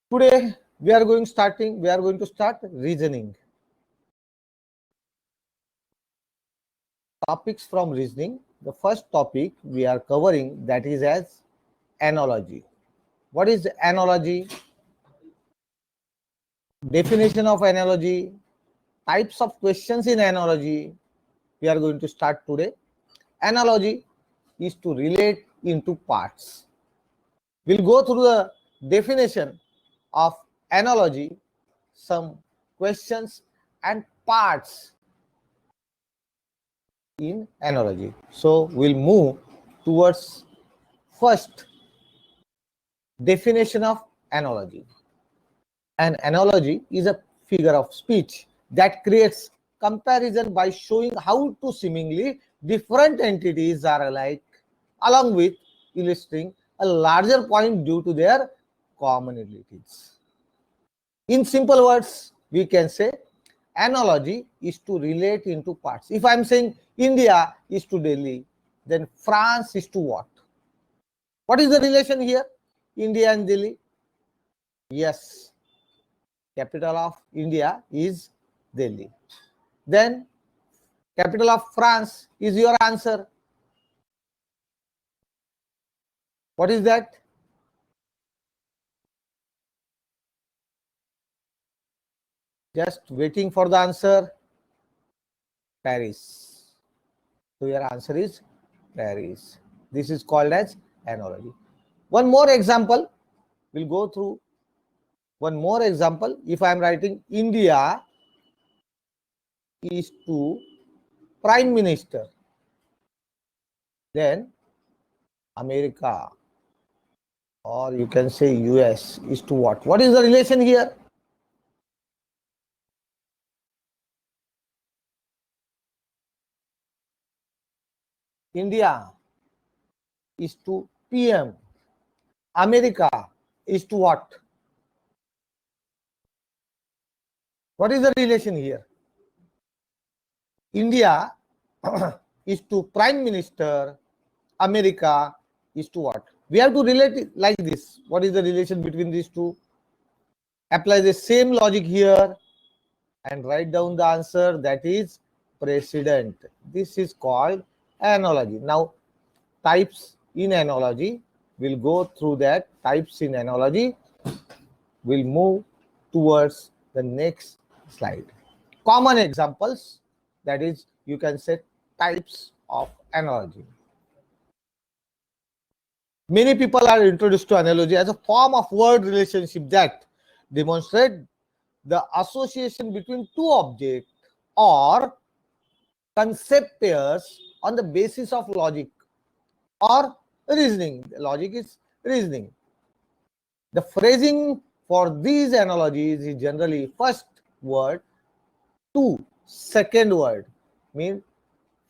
Today we are going to start reasoning. Topics from reasoning. The first topic we are covering, that is as analogy. What is analogy? Definition of analogy, types of questions in analogy. We are going to start today. Analogy is to relate into parts. We'll go through the definition of analogy, some questions and parts in analogy. So we'll move towards first definition of analogy. An analogy is a figure of speech that creates comparison by showing how two seemingly different entities are alike, along with illustrating a larger point due to their commonalities. In simple words, we can say analogy is to relate into parts. If I'm saying India is to Delhi, then France is to what? What is the relation here? India and Delhi? Yes, capital of India is Delhi. Then capital of France is your answer. What is that? Just waiting for the answer. Paris. So your answer is Paris. This is called as analogy. One more example. We'll go through one more example. If I am writing India is to Prime Minister, then America, or you can say US, is to what? What is the relation here? India is to PM. America is to what? What is the relation here? India is to Prime Minister. America is to what? We have to relate it like this. What is the relation between these two? Apply the same logic here and write down the answer, that is precedent. This is called analogy. Now, types in analogy, we'll go through that. Types in analogy, we'll move towards the next slide. Common examples, that is, you can say types of analogy. Many people are introduced to analogy as a form of word relationship that demonstrate the association between two objects or concept pairs on the basis of logic or reasoning. Logic is reasoning. The phrasing for these analogies is generally first word to second word. Means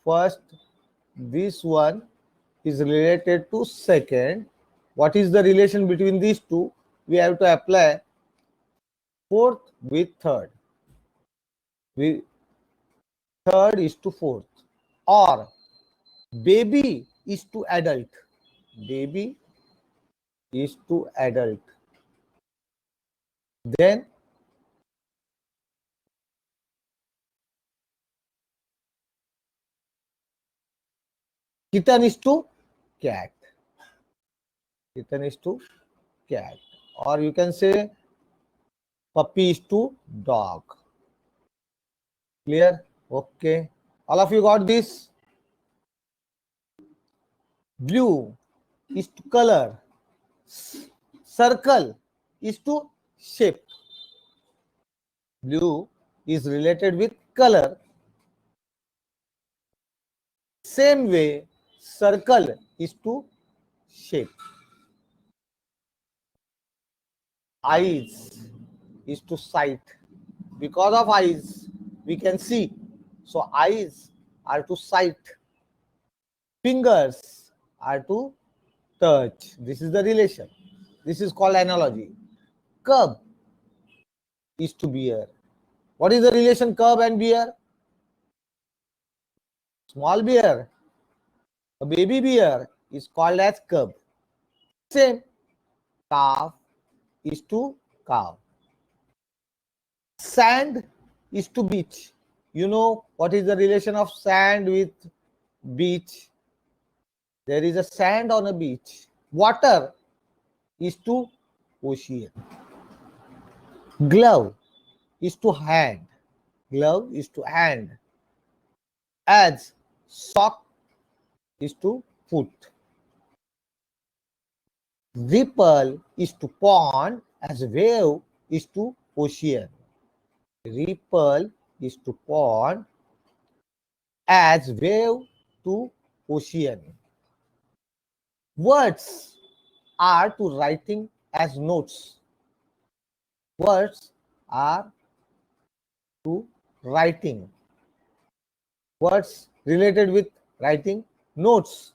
first, this one is related to second. What is the relation between these two? We have to apply fourth with third. Third is to fourth, or baby is to adult. Baby is to adult. Then kitten is to cat. Kitten is to cat. Or you can say puppy is to dog. Clear? Okay. All of you got this? Blue is to color. Circle is to shape. Blue is related with color. Same way, circle is to shape. Eyes is to sight. Because of eyes, we can see. So eyes are to sight. Fingers are to touch. This is the relation. This is called analogy. Cub is to bear. What is the relation cub and bear? Small bear. A baby bear is called as cub. Same. Calf is to cow. Sand is to beach. You know what is the relation of sand with beach? There is a sand on a beach. Water is to ocean. Glove is to hand. Glove is to hand. As sock is to foot. Ripple is to pond, as wave is to ocean. Ripple is to pond, as wave to ocean. Words are to writing as notes. Words are to writing. Words related with writing. Notes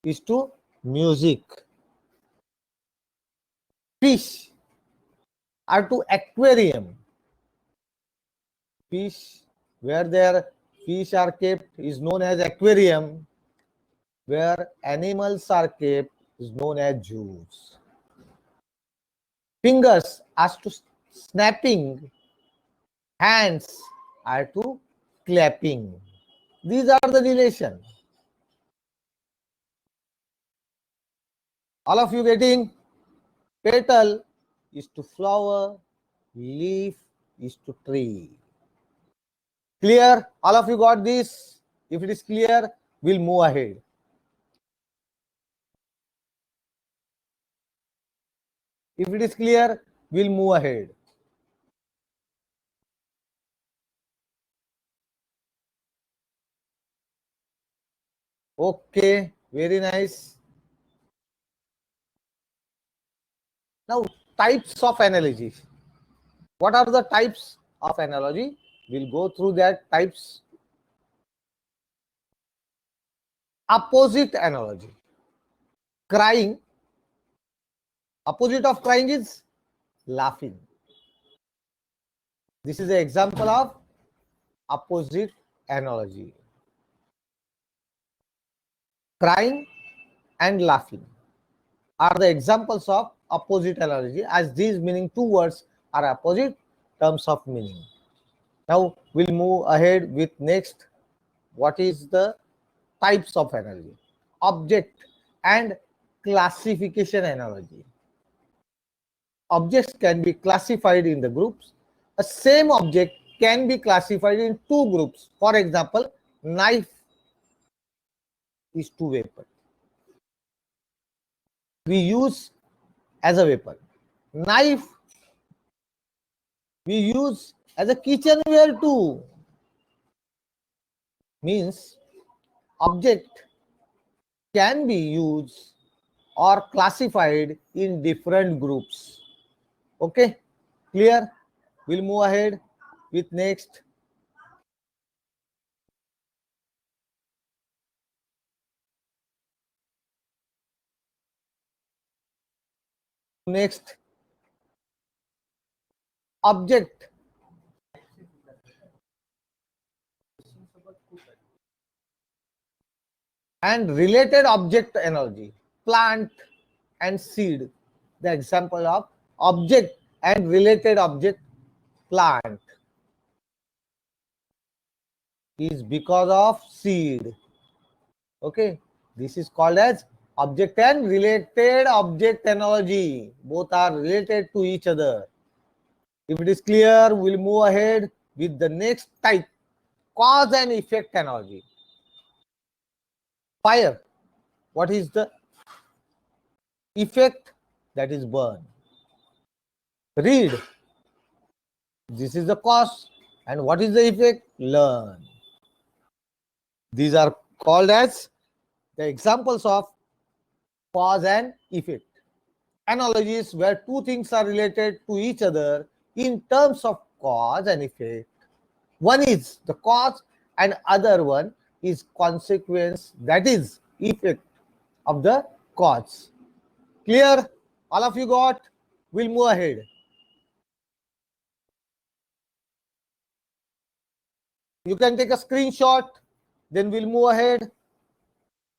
is to music. Fish are to aquarium. Fish, where their fish are kept, is known as aquarium. Where animals are kept is known as zoos. Fingers are to snapping. Hands are to clapping. These are the relation. All of you getting? Petal is to flower, leaf is to tree. Clear? All of you got this? If it is clear, we'll move ahead. If it is clear, we'll move ahead. Okay, very nice. Now, types of analogy. What are the types of analogy? We'll go through that types. Opposite analogy. Crying. Opposite of crying is laughing. This is an example of opposite analogy. Crying and laughing are the examples of opposite analogy, as these meaning two words are opposite terms of meaning. Now we'll move ahead with next. What is the types of analogy? Object and classification analogy. Objects can be classified in the groups. A same object can be classified in two groups. For example, knife is to weapon. We use as a weapon. Knife we use as a kitchenware too. Means object can be used or classified in different groups. Okay, clear? We'll move ahead with next. Next, object and related object analogy. Plant and seed. The example of object and related object, plant, is because of seed. Okay, this is called as object and related object analogy. Both are related to each other. If it is clear, we'll move ahead with the next type, cause and effect analogy. Fire, what is the effect? That is burn. Read, this is the cause, and what is the effect? Learn. These are called as the examples of cause and effect. Analogies where two things are related to each other in terms of cause and effect. One is the cause and other one is consequence, that is effect of the cause. Clear? All of you got? We'll move ahead. You can take a screenshot, then we'll move ahead.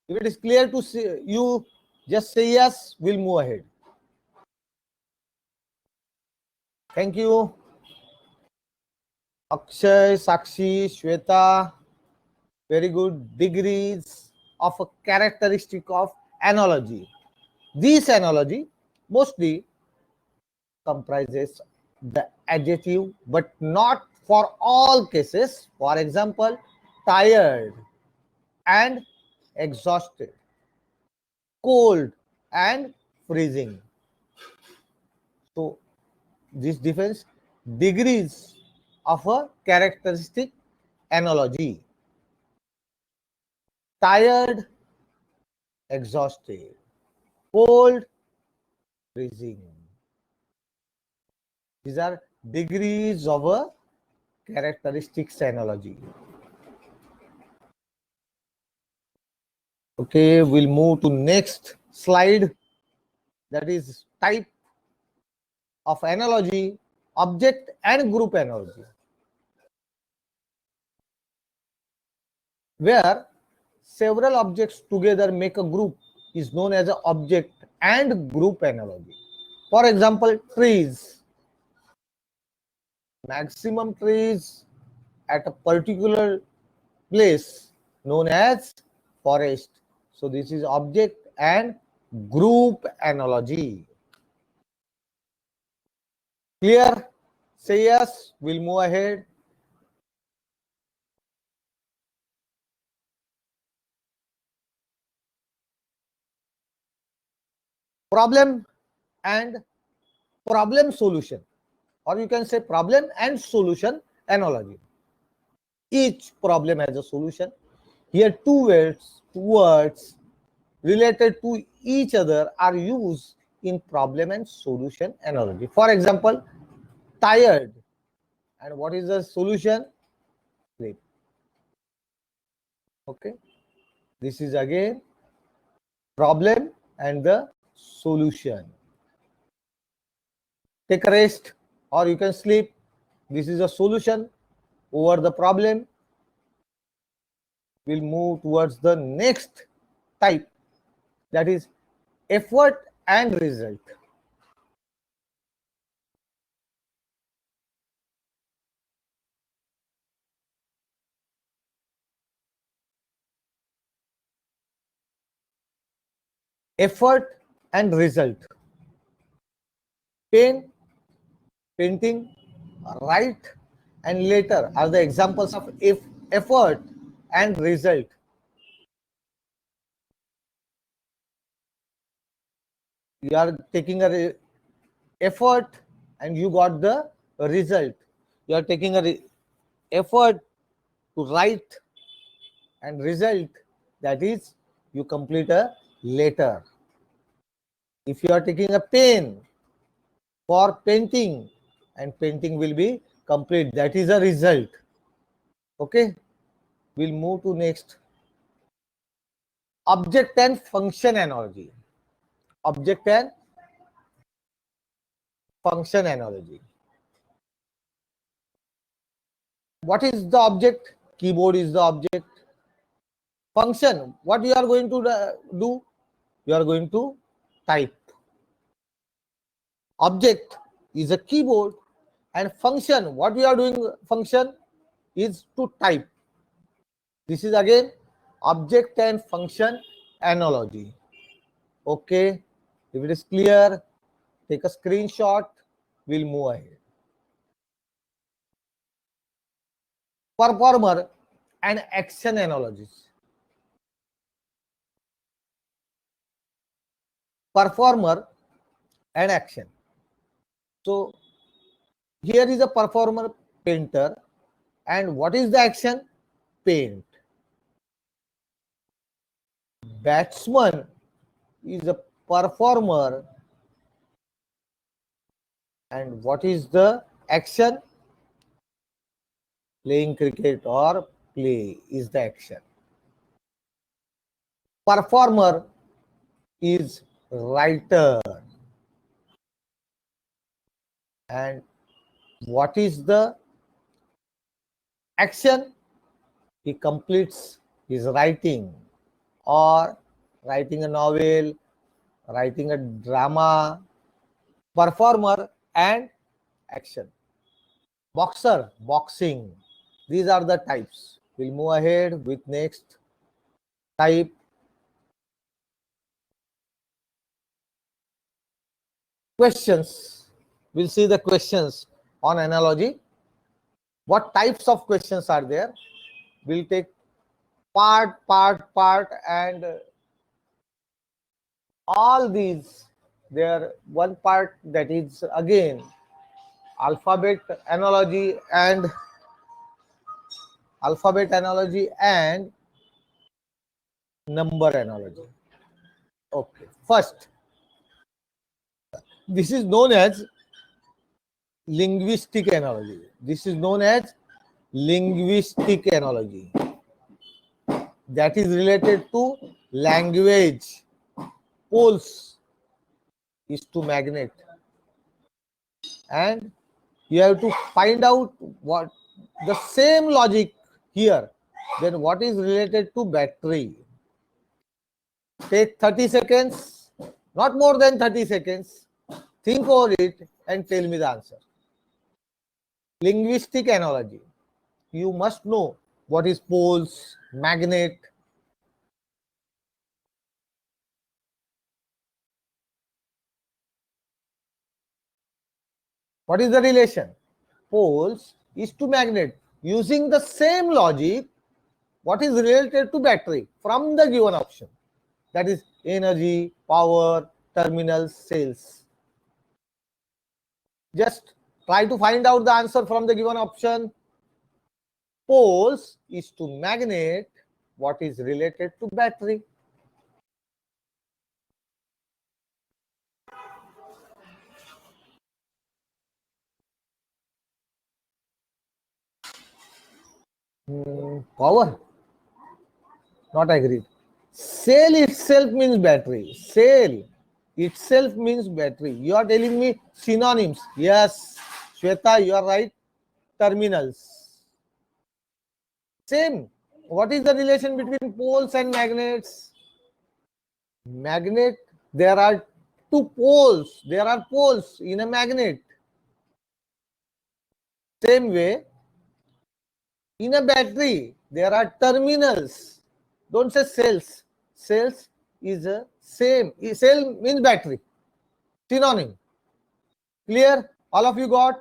If it is clear to see, you just say yes, we'll move ahead. Thank you. Akshay, Sakshi, Shweta. Very good. Degrees of a characteristic of analogy. This analogy mostly comprises the adjective, but not for all cases. For example, tired and exhausted, cold and freezing. So this defines degrees of a characteristic analogy. Tired, exhausted, cold, freezing. These are degrees of a characteristics analogy. Okay, we'll move to next slide. That is type of analogy, object and group analogy. Where several objects together make a group is known as an object and group analogy. For example, trees. Maximum trees at a particular place known as forest. So this is object and group analogy. Clear? Say yes, we'll move ahead. Problem and problem solution, or you can say problem and solution analogy. Each problem has a solution. Here two words related to each other are used in problem and solution analogy. For example, tired, and what is the solution? Sleep. Okay, this is again problem and the solution. Take a rest or you can sleep. This is a solution over the problem. We'll move towards the next type, that is effort and result. Effort and result. Pain, painting, write, and later are the examples of effort and result. You are taking a effort and you got the result. You are taking a effort to write and result, that is you complete a letter. If you are taking a pen for painting and painting will be complete, that is a result. Okay, we'll move to next. Object and function analogy. Object and function analogy. What is the object? Keyboard is the object. Function, what you are going to do? You are going to type. Object is a keyboard, and function, what we are doing function is to type. This is again object and function analogy. Okay, if it is clear, take a screenshot. We'll move ahead. Performer and action analogies. Performer and action. So here is a performer, painter, and what is the action? Paint. Batsman is a performer, and what is the action? Playing cricket or play is the action. Performer is writer, and what is the action? He completes his writing, or writing a novel, writing a drama. Performer and action. Boxer, boxing. These are the types. We'll move ahead with next type. Questions. We'll see the questions on analogy. What types of questions are there? We'll take part, and all these. There one part that is again alphabet analogy and number analogy. Okay, first, this is known as linguistic analogy. This is known as linguistic analogy. That is related to language. Poles is to magnet. And you have to find out what the same logic here. Then what is related to battery? Take 30 seconds, not more than 30 seconds. Think over it and tell me the answer. Linguistic analogy. You must know what is poles, magnet. What is the relation? Poles is to magnet. Using the same logic, what is related to battery from the given option? That is energy, power, terminals, cells. Just try to find out the answer from the given option. Poles is to magnet. What is related to battery? Power. Not agreed. Cell itself means battery. Cell itself means battery. You are telling me synonyms. Yes, Shweta, you are right. Terminals. Same. What is the relation between poles and magnets? Magnet, there are two poles. There are poles in a magnet. Same way, in a battery, there are terminals. Don't say cells. Cells is a same. Cell means battery. Synonym. Clear? All of you got?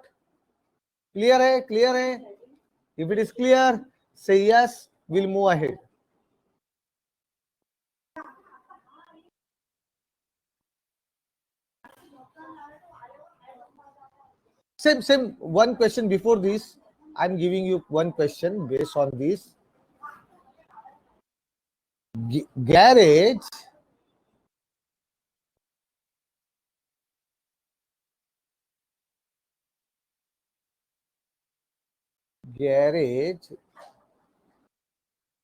Clear hai? Clear hai? If it is clear, say yes. We'll move ahead. Same. One question before this. I'm giving you one question based on this. Garage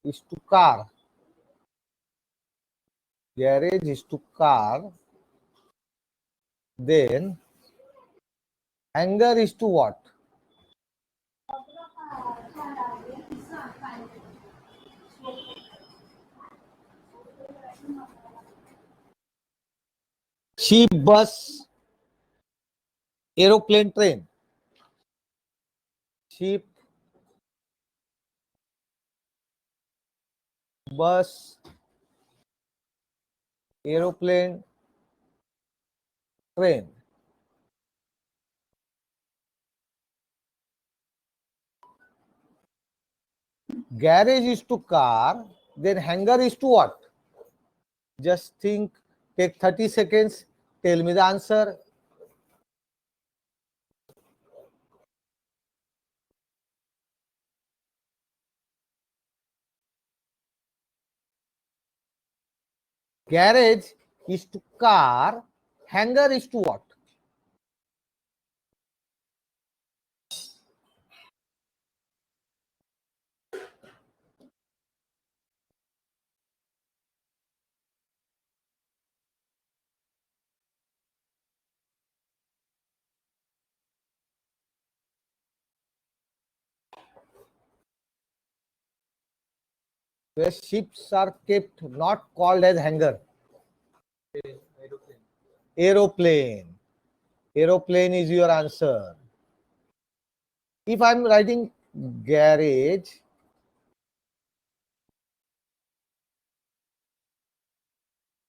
is to car. Garage is to car. Then hangar is to what? Ship, bus, aeroplane, train. Ship, bus, aeroplane, train. Garage is to car, then hangar is to what? Just think, take 30 seconds, tell me the answer. Garage is to car, hangar is to what? Where ships are kept, not called as hangar. Aeroplane. Aeroplane is your answer. If I'm writing garage,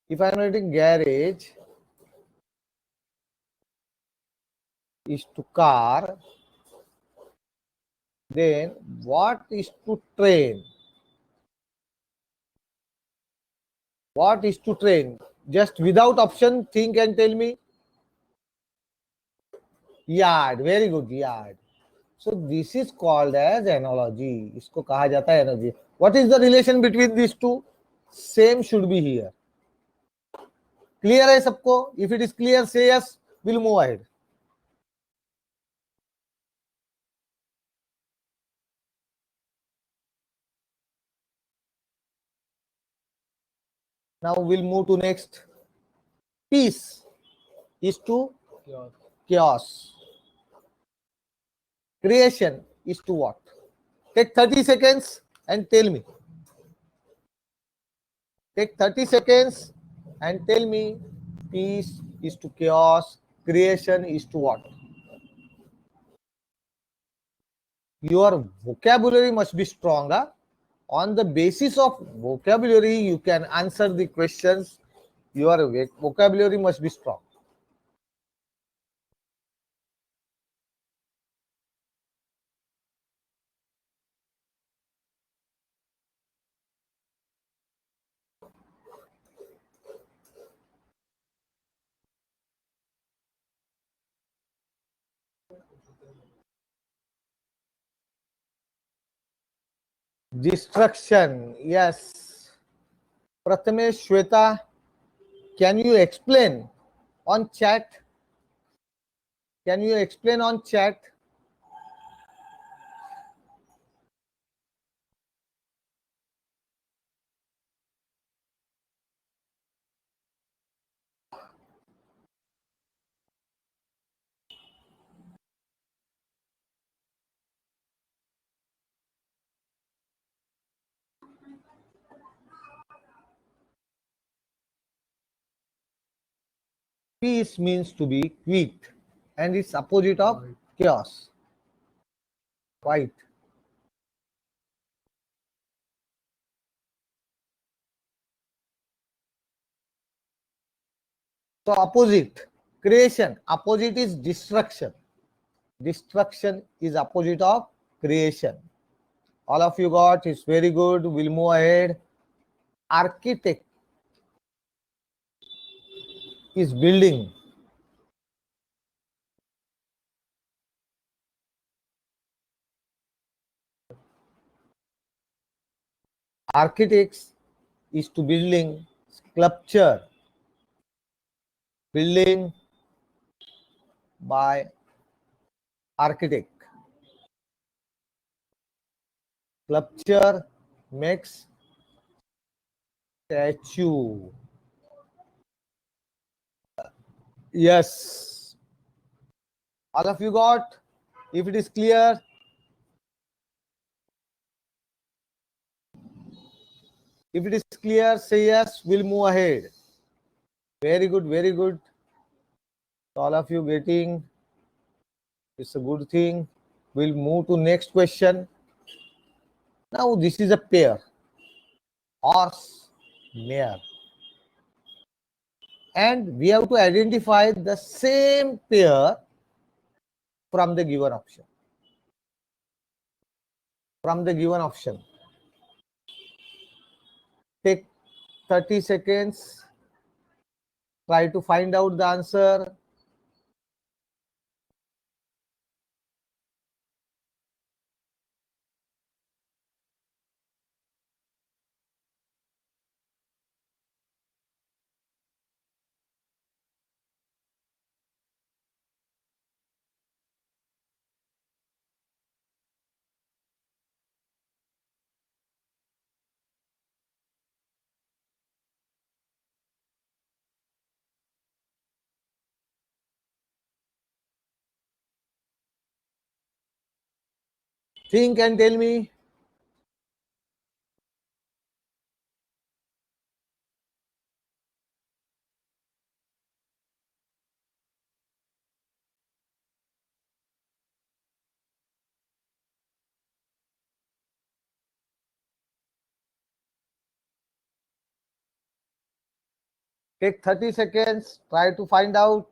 if I'm writing garage is to car, then what is to train? What is to train? Just without option, think and tell me. Yard. Very good, yard. So this is called as analogy. इसको कहा जाता है analogy. What is the relation between these two? Same should be here. Clear है सबको? If it is clear, say yes. We'll move ahead. Now we'll move to next. Peace is to chaos. Creation is to what? Take 30 seconds and tell me. Take 30 seconds and tell me peace is to chaos, creation is to what? Your vocabulary must be stronger. On the basis of vocabulary, you can answer the questions. Your vocabulary must be strong. Destruction, yes. Prathamesh, Shweta, can you explain on chat? Can you explain on chat? Peace means to be quiet, and it's opposite of chaos. Quiet. So opposite, creation. Opposite is destruction. Destruction is opposite of creation. All of you got, it's very good. We'll move ahead. Architect is building. Architects is to building. Sculpture, building by architect. Sculpture makes statue. Yes. All of you got? If it is clear, if it is clear, say yes. We'll move ahead. Very good, very good. All of you getting, it's a good thing. We'll move to next question. Now this is a pair, horse, mare, and we have to identify the same pair from the given option. From the given option. Take 30 seconds. Try to find out the answer. Think and tell me. Take 30 seconds. Try to find out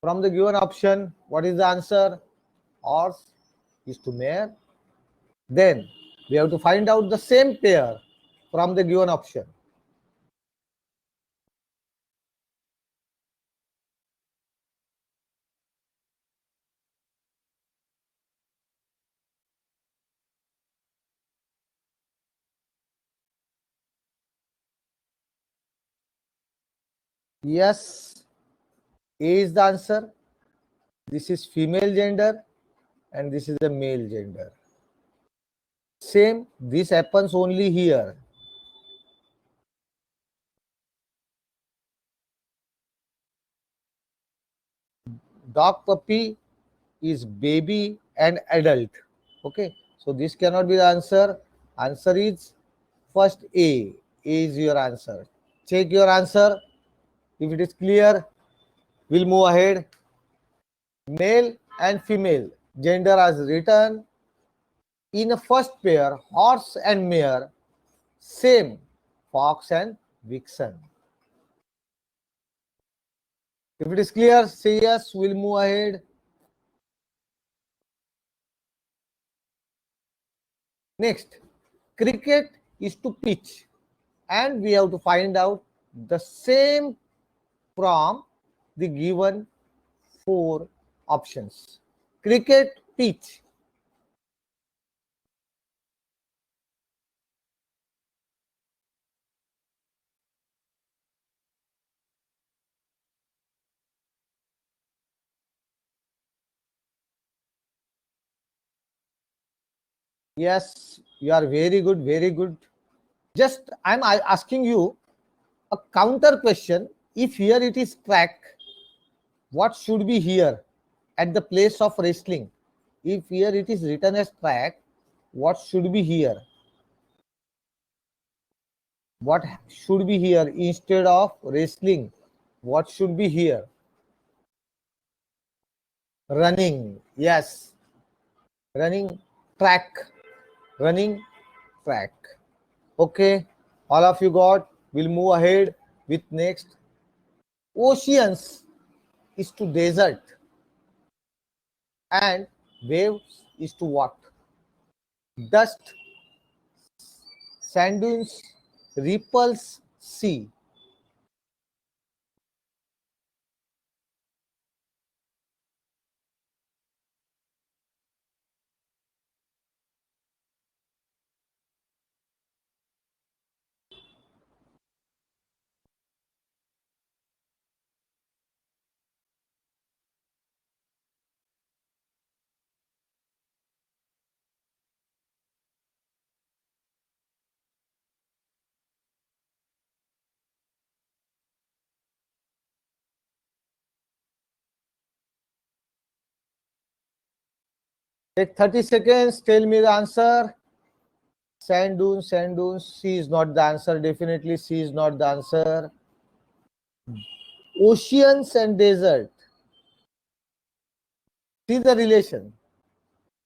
from the given option what is the answer. Horse is to mare. Then we have to find out the same pair from the given option. Yes, A is the answer. This is female gender and this is the male gender. Same, this happens only here. Dog puppy is baby and adult. Okay, so this cannot be the answer. Answer is first A. A is your answer. Check your answer. If it is clear, we'll move ahead. Male and female gender as written in a first pair, horse and mare, same, fox and vixen. If it is clear, say yes, we'll move ahead. Next, cricket is to pitch, and we have to find out the same from the given 4 options. Cricket, pitch. Yes, you are very good, very good. Just I'm asking you a counter question. If here it is track, what should be here at the place of wrestling? If here it is written as track, what should be here? What should be here instead of wrestling? What should be here? Running. Yes. Running track. Running track. Okay. All of you got. We'll move ahead with next. Oceans is to desert. And waves is to what? Dust, sand dunes, ripples, sea. Take 30 seconds, tell me the answer. Sand dunes, sand dunes. C is not the answer. Definitely C is not the answer. Oceans and desert. See the relation.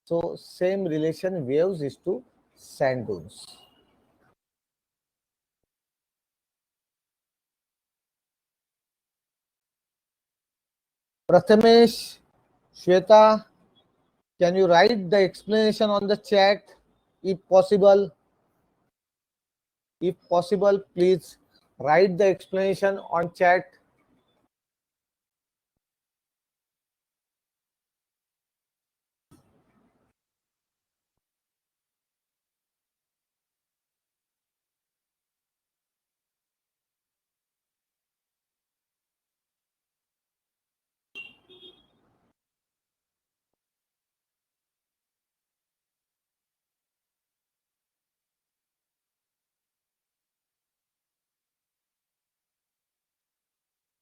So same relation, waves is to sand dunes. Prathamesh, Shweta, can you write the explanation on the chat if possible? If possible, please write the explanation on chat.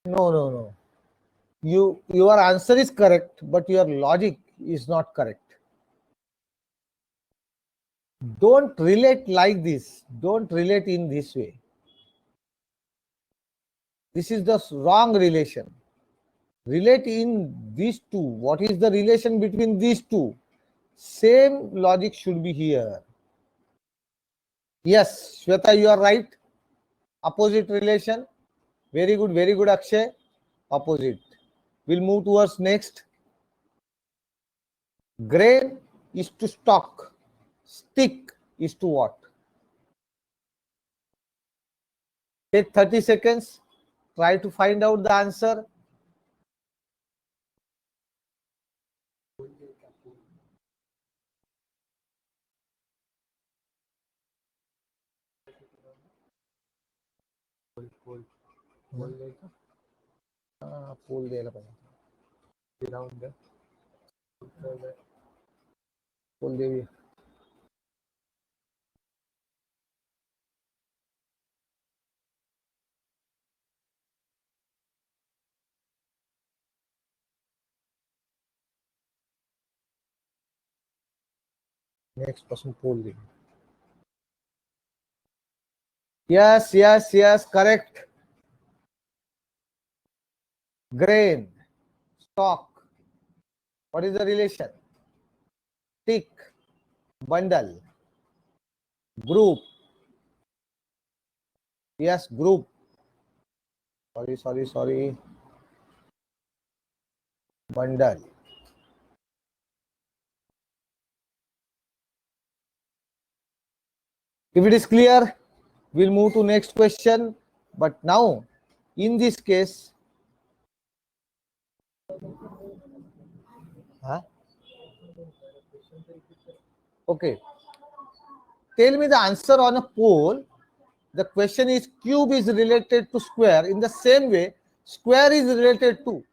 No, no, no. Your answer is correct, but your logic is not correct. Don't relate like this. Don't relate in this way. This is the wrong relation. Relate in these two. What is the relation between these two? Same logic should be here. Yes, Shweta, you are right. Opposite relation. Very good, Akshay. Opposite. We'll move towards next. Grain is to stock. Stick is to what? Take 30 seconds. Try to find out the answer. पोल द्यायला पाहिजे. पोल देवी. Next पासून पोल देवी. Yes, correct. Grain, stock. What is the relation? Tick, bundle, group. Yes, group. Sorry. Bundle. If it is clear, we'll move to next question. But now, in this case, okay. Tell me the answer on a pole. The question is cube is related to square. In the same way, square is related to.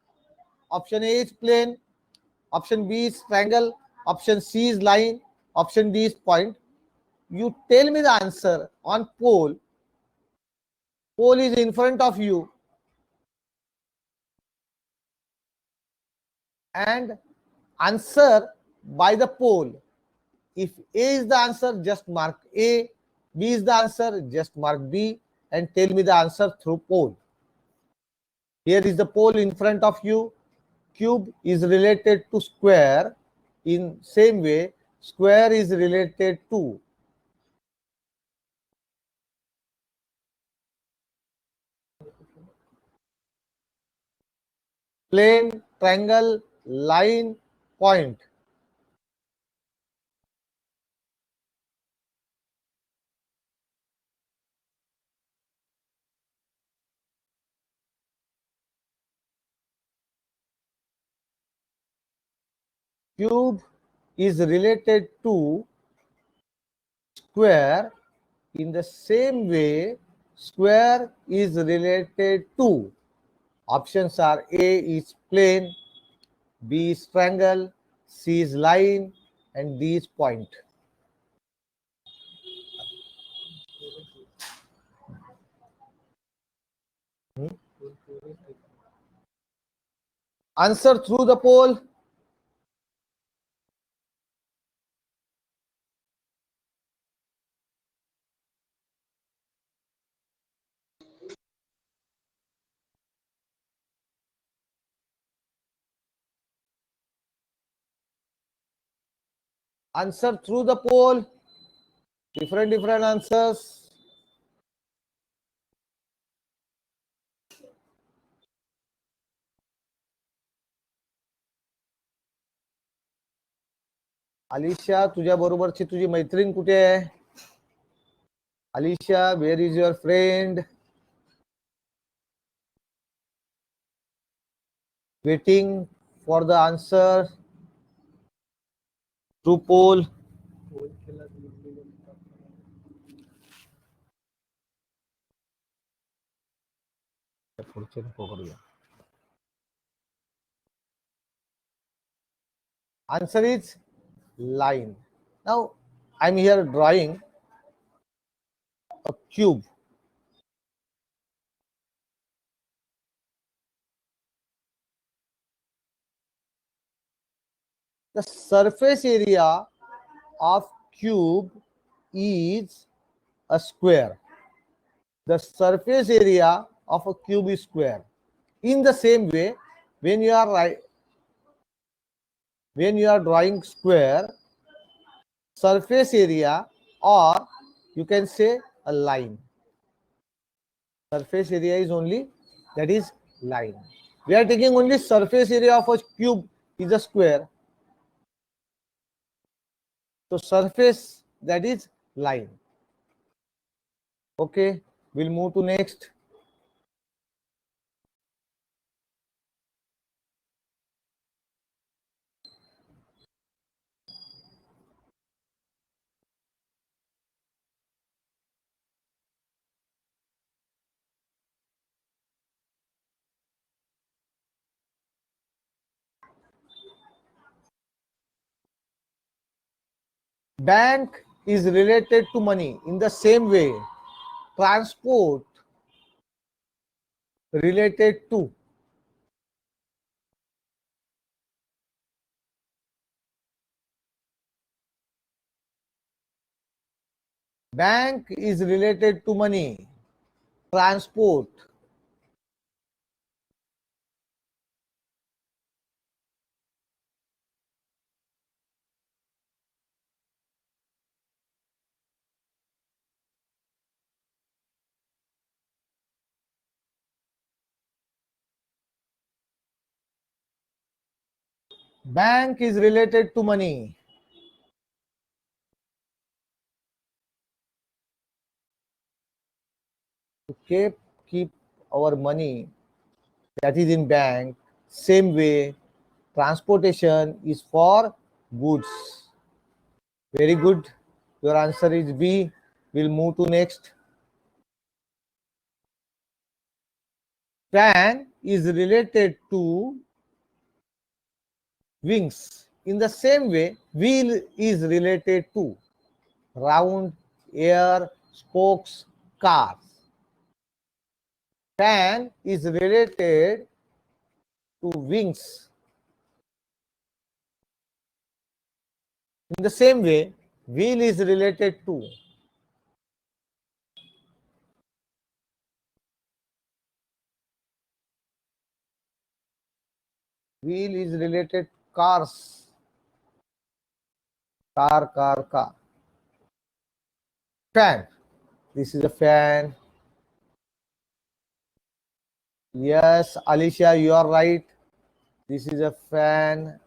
Option A is plane. Option B is triangle. Option C is line. Option D is point. You tell me the answer on pole. Pole is in front of you. And answer by the pole. If A is the answer, just mark A. B is the answer, just mark B. And tell me the answer through pole. Here is the pole in front of you. Cube is related to square. In same way, square is related to. Plane, triangle, line, point. Cube is related to square. In the same way, square is related to. Options are A is plane, B is triangle, C is line, and D is point. Answer through the pole. Answer through the pole. Different answers. Alicia, तुझ्या बरोबरची तुझी मैत्रीण कुठे आहे? Alicia, where is your friend? Waiting for the answer through pole. Answer is line. Now, I'm here drawing a cube. The surface area of cube is a square. The surface area of a cube is square. In the same way, when you are drawing square, surface area, or you can say a line. Surface area is only that is line. We are taking only surface area of a cube is a square. So surface, that is line. Okay, we'll move to next. Bank is related to money in the same way transport related to bank is related to money transport bank is related to money. To keep our money that is in bank, same way transportation is for goods. Very good, your answer is B. We'll move to next. Fan is related to wings in the same way wheel is related to round, air, spokes, cars. Fan is related to wings. In the same way, wheel is related to cars. Car. Fan. This is a fan. Yes, Alicia, you are right. This is a fan.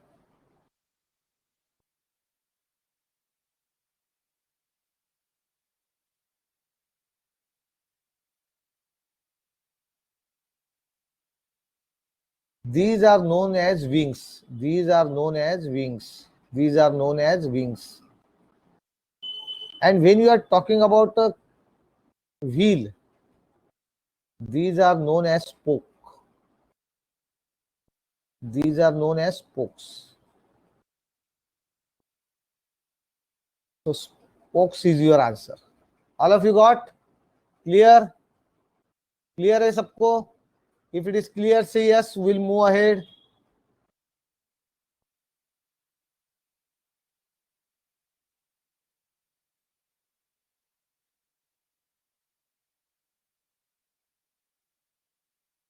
These are known as wings. These are known as wings. These are known as wings. And when you are talking about a wheel, these are known as spoke. These are known as spokes. So spokes is your answer. All of you got clear? Clear है सबको? If it is clear, say yes. We'll move ahead.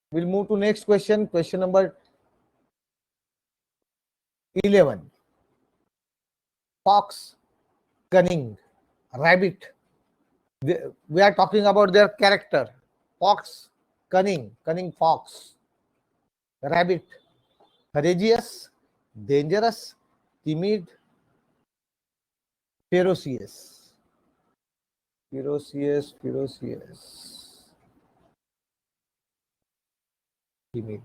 We'll move to next question. Question number 11. Fox, cunning, rabbit. We are talking about their character. Fox, cunning fox. Rabbit, courageous, dangerous, timid, ferocious. Ferocious. Timid.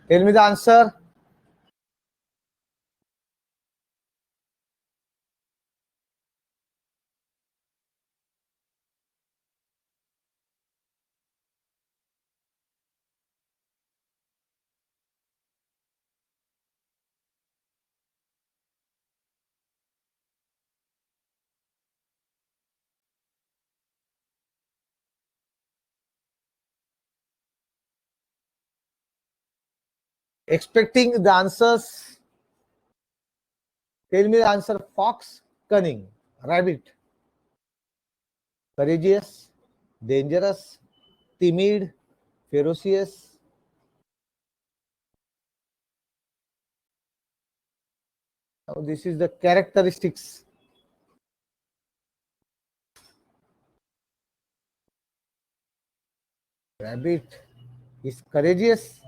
Tell me the answer. Expecting the answers. Tell me the answer. Fox, cunning. Rabbit, courageous, dangerous, timid, ferocious. Now this is the characteristics. Rabbit is courageous.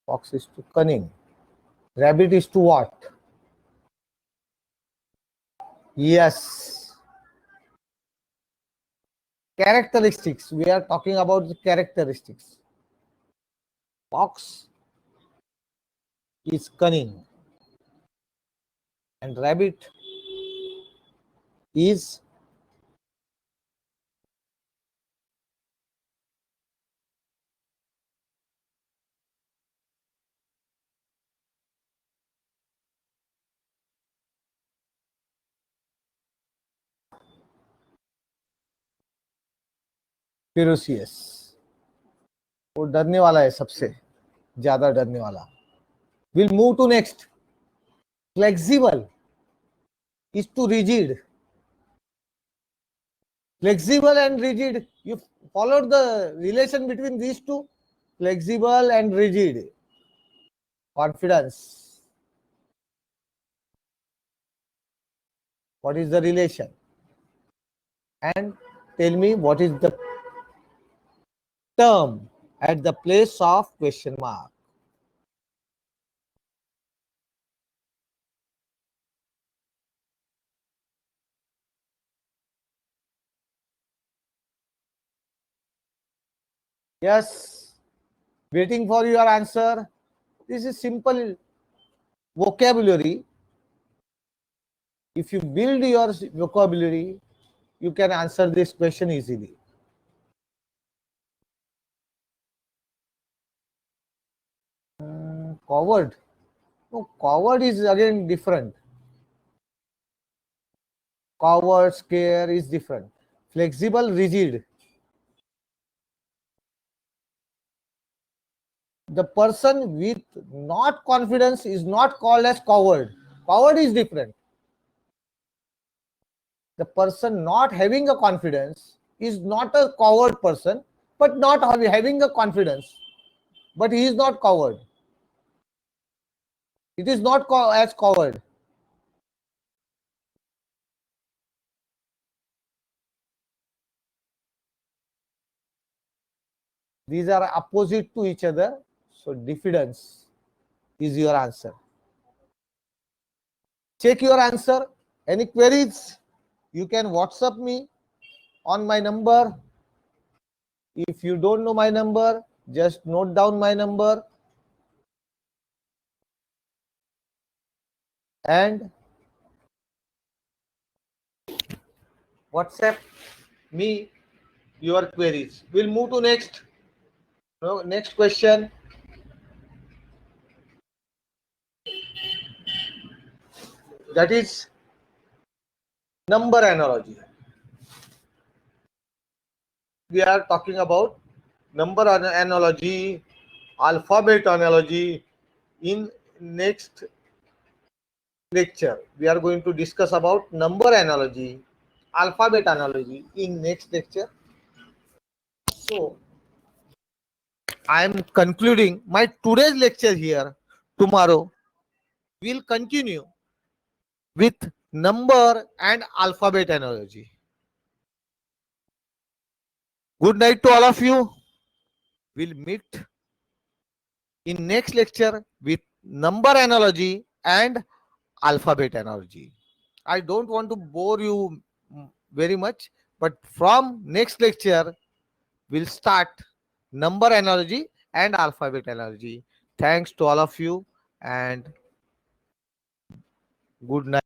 Fox is to cunning. Rabbit is to what? Yes. Characteristics. We are talking about the characteristics. Fox is cunning and rabbit is ferocious. वो डरने वाला है, सबसे ज्यादा डरने वाला. We'll move to next. Flexible is to rigid. Flexible and rigid. You followed the relation between these two. Flexible and rigid. Confidence. What is the relation? And tell me what is the term at the place of question mark. Yes, waiting for your answer. This is simple vocabulary. If you build your vocabulary, you can answer this question easily. Coward. No, coward is again different. Coward, scare is different. Flexible, rigid. The person with not confidence is not called as coward. Coward is different. The person not having a confidence is not a coward person, but not having a confidence. But he is not coward. It is not as coward. These are opposite to each other. So diffidence is your answer. Check your answer. Any queries? You can WhatsApp me on my number. If you don't know my number, just note down my number and WhatsApp me your queries. We'll move to next. Next question. That is number analogy. We are talking about number analogy, alphabet analogy. In next lecture, we are going to discuss about number analogy, alphabet analogy in next lecture. So, I am concluding my today's lecture here. Tomorrow, we'll continue with number and alphabet analogy. Good night to all of you. We'll meet in next lecture with number analogy and alphabet analogy. I don't want to bore you very much. But from next lecture, we'll start number analogy and alphabet analogy. Thanks to all of you and good night.